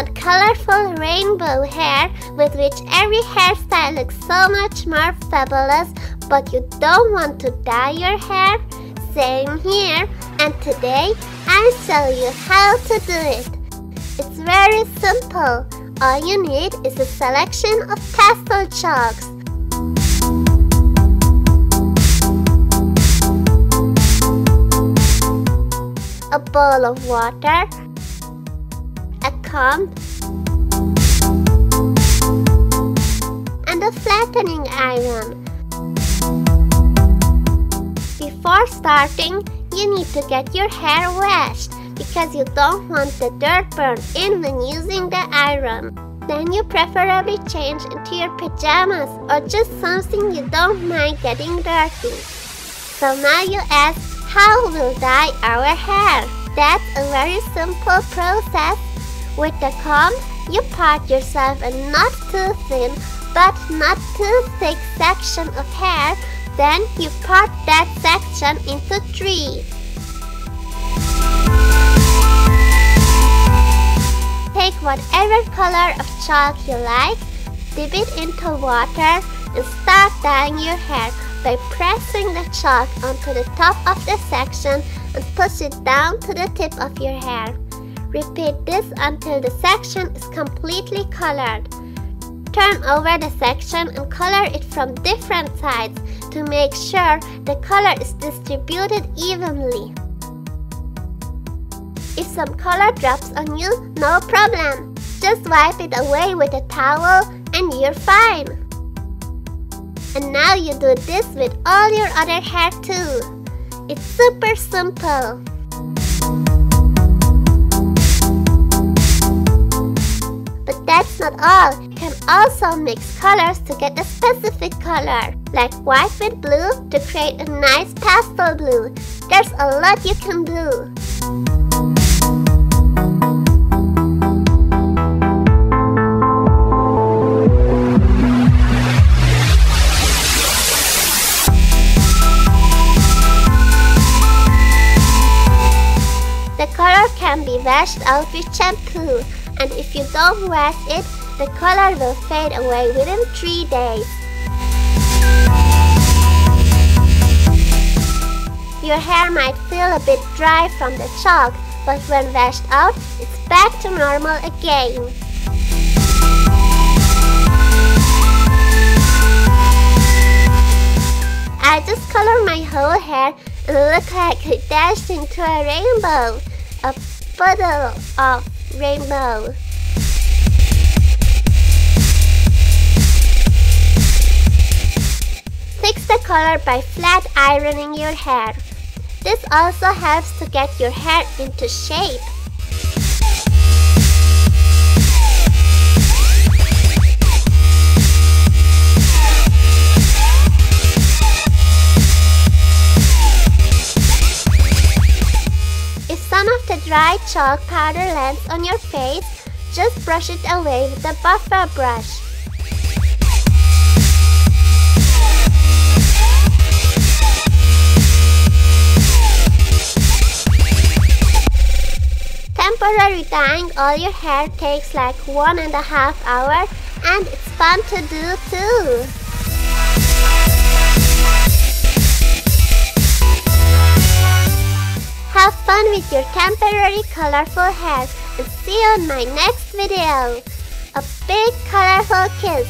want colorful rainbow hair with which every hairstyle looks so much more fabulous, but you don't want to dye your hair? Same here, and today I'll show you how to do it. It's very simple. All you need is a selection of pastel chalks. A bowl of water, a comb, and a flattening iron. Before starting, you need to get your hair washed because you don't want the dirt burned in when using the iron. Then you preferably change into your pajamas or just something you don't mind getting dirty. So now you ask, how we'll dye our hair? That's a very simple process. With the comb, you part yourself a not too thin but not too thick section of hair. Then you part that section into 3. Take whatever color of chalk you like, dip it into water, and start dyeing your hair by pressing the chalk onto the top of the section and push it down to the tip of your hair. Repeat this until the section is completely colored. Turn over the section and color it from different sides to make sure the color is distributed evenly. If some color drops on you, no problem. Just wipe it away with a towel and you're fine. And now you do this with all your other hair too. It's super simple. But that's not all. You can also mix colors to get a specific color, like white with blue to create a nice pastel blue. There's a lot you can do. The color can be washed out with shampoo, and if you don't wash it, the color will fade away within 3 days. Your hair might feel a bit dry from the chalk, but when washed out, it's back to normal again. I just colored my whole hair and look like I dashed into a rainbow. A puddle of rainbow. Fix the color by flat ironing your hair. This also helps to get your hair into shape. Some of the dry chalk powder lands on your face, just brush it away with a buffer brush. Temporary dyeing all your hair takes like 1.5 hours, and it's fun to do too. Have fun with your temporary colorful hair and see you on my next video. A big colorful kiss.